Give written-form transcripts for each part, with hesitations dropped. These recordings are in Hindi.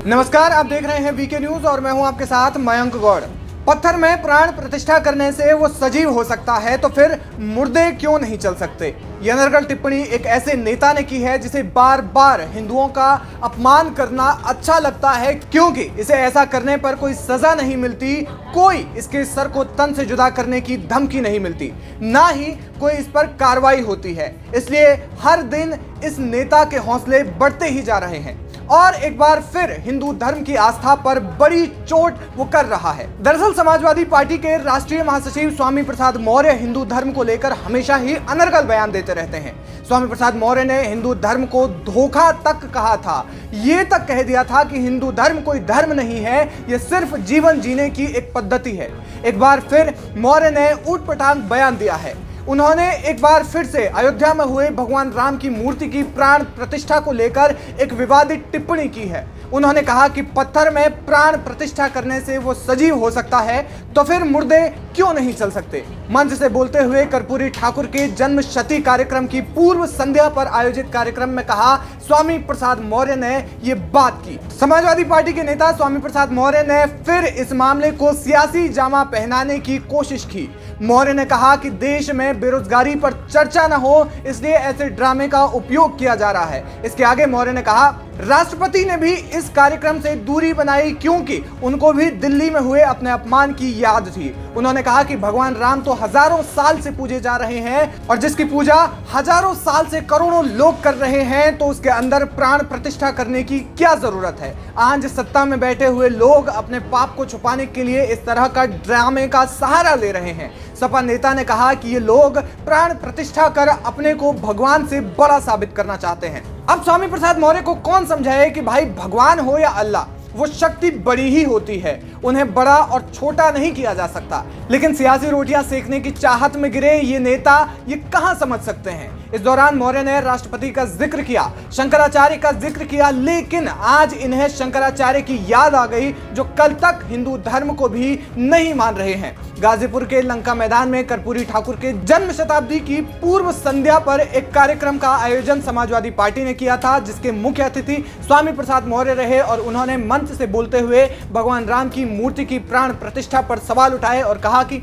नमस्कार, आप देख रहे हैं वीके न्यूज और मैं हूं आपके साथ मयंक गौड़। पत्थर में प्राण प्रतिष्ठा करने से वो सजीव हो सकता है तो फिर मुर्दे क्यों नहीं चल सकते। यह अनर्गल टिप्पणी एक ऐसे नेता ने की है जिसे बार बार हिंदुओं का अपमान करना अच्छा लगता है, क्योंकि इसे ऐसा करने पर कोई सजा नहीं मिलती, कोई इसके सर को तन से जुदा करने की धमकी नहीं मिलती, ना ही कोई इस पर कार्रवाई होती है। इसलिए हर दिन इस नेता के हौसले बढ़ते ही जा रहे हैं और एक बार फिर हिंदू धर्म की आस्था पर बड़ी चोट वो कर रहा है। दरअसल समाजवादी पार्टी के राष्ट्रीय महासचिव स्वामी प्रसाद मौर्य हिंदू धर्म को लेकर हमेशा ही अनर्गल बयान देते रहते हैं। स्वामी प्रसाद मौर्य ने हिंदू धर्म को धोखा तक कहा था, ये तक कह दिया था कि हिंदू धर्म कोई धर्म नहीं है, ये सिर्फ जीवन जीने की एक पद्धति है। एक बार फिर मौर्य ने ऊटपटांग बयान दिया है। उन्होंने एक बार फिर से अयोध्या में हुए भगवान राम की मूर्ति की प्राण प्रतिष्ठा को लेकर एक विवादित टिप्पणी की है। उन्होंने कहा कि पत्थर में प्राण प्रतिष्ठा करने से वो सजीव हो सकता है तो फिर मुर्दे क्यों नहीं चल सकते। मंच से बोलते हुए कर्पूरी ठाकुर के जन्म शती कार्यक्रम की पूर्व संध्या पर आयोजित कार्यक्रम में कहा स्वामी प्रसाद मौर्य ने ये बात की। समाजवादी पार्टी के नेता स्वामी प्रसाद मौर्य ने फिर इस मामले को सियासी जामा पहनाने की कोशिश की। मौर्य ने कहा कि देश में बेरोजगारी पर चर्चा न हो, इसलिए ऐसे ड्रामे का उपयोग किया जा रहा है। इसके आगे मौर्य ने कहा राष्ट्रपति ने भी इस कार्यक्रम से दूरी बनाई क्योंकि उनको भी दिल्ली में हुए अपने अपमान की याद थी। उन्होंने कहा कि भगवान राम तो हजारों साल से पूजे जा रहे हैं और जिसकी पूजा हजारों साल से करोड़ों लोग कर रहे हैं तो उसके अंदर प्राण प्रतिष्ठा करने की क्या जरूरत है। आज सत्ता में बैठे हुए लोग अपने पाप को छुपाने के लिए इस तरह का ड्रामे का सहारा ले रहे हैं। सपा नेता ने कहा कि ये लोग प्राण प्रतिष्ठा कर अपने को भगवान से बड़ा साबित करना चाहते हैं। अब स्वामी प्रसाद मौर्य को कौन समझाए कि भाई भगवान हो या अल्लाह, वो शक्ति बड़ी ही होती है, उन्हें बड़ा और छोटा नहीं किया जा सकता। लेकिन सियासी रोटियां सेकने की चाहत में गिरे ये नेता ये कहां समझ सकते हैं। इस दौरान मौर्य ने राष्ट्रपति का जिक्र किया, शंकराचार्य का जिक्र किया, लेकिन आज इन्हें शंकराचार्य की याद आ गई जो कल तक हिंदू धर्म को भी नहीं मान रहे हैं। गाजीपुर के लंका मैदान में कर्पूरी ठाकुर के जन्म शताब्दी की पूर्व संध्या पर एक कार्यक्रम का आयोजन समाजवादी पार्टी ने किया था, जिसके मुख्य अतिथि स्वामी प्रसाद मौर्य रहे और उन्होंने मंच से बोलते हुए भगवान राम की मूर्ति की प्राण प्रतिष्ठा पर सवाल उठाए और कहा कि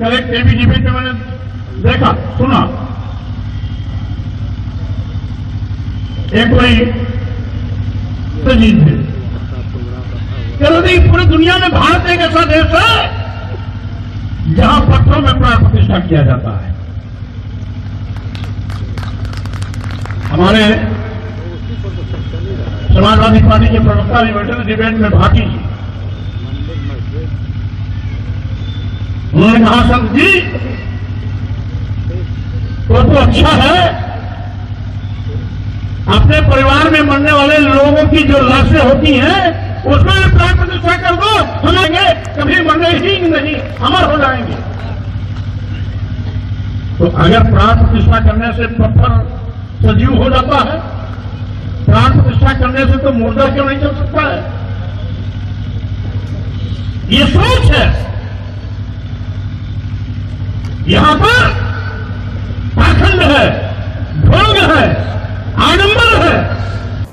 मैंने देखा सुना एक कोई सजीव है, पूरी दुनिया में भारत एक ऐसा देश है जहां पत्थरों में प्राण प्रतिष्ठा किया जाता है। हमारे समाजवादी पार्टी के प्रवक्ता भी बैठे थे डिबेट में भाटी जी, उन्होंने कहा संत जी तो अच्छा है, अपने परिवार में मरने वाले लोगों की जो लाशें होती हैं उसमें भी प्राण प्रतिष्ठा कर दो, हम आगे कभी मरने ही नहीं, अमर हो जाएंगे। तो अगर प्राण प्रतिष्ठा करने से पत्थर सजीव हो जाता है, प्राण प्रतिष्ठा करने से तो मुर्दा क्यों नहीं चल सकता है। ये सोच है। यहां पर पाखंड है, ढोंग है, आडंबर है।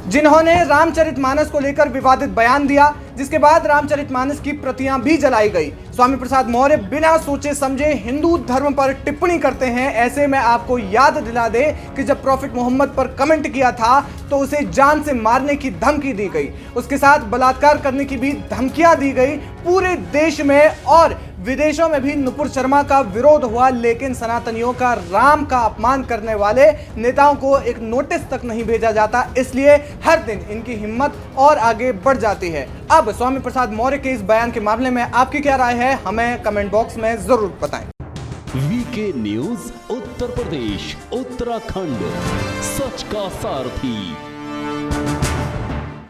जिन्होंने रामचरितमानस को लेकर विवादित बयान दिया, जिसके बाद रामचरितमानस की प्रतियां भी जलाई गई। स्वामी प्रसाद मौर्य बिना सोचे समझे हिंदू धर्म पर टिप्पणी करते हैं। ऐसे में आपको याद दिला दे कि जब प्रॉफिट मोहम्मद पर कमेंट किया था तो उसे जान से मारने की धमकी दी गई, उसके साथ बलात्कार करने की भी धमकियां दी गई। पूरे देश में और विदेशों में भी नुपुर शर्मा का विरोध हुआ, लेकिन सनातनियों का राम का अपमान करने वाले नेताओं को एक नोटिस तक नहीं भेजा जाता। इसलिए हर दिन इनकी हिम्मत और आगे बढ़ जाती है। अब स्वामी प्रसाद मौर्य के इस बयान के मामले में आपकी क्या राय है, हमें कमेंट बॉक्स में जरूर बताएं। वीके न्यूज उत्तर प्रदेश उत्तराखंड, सच का सारथी।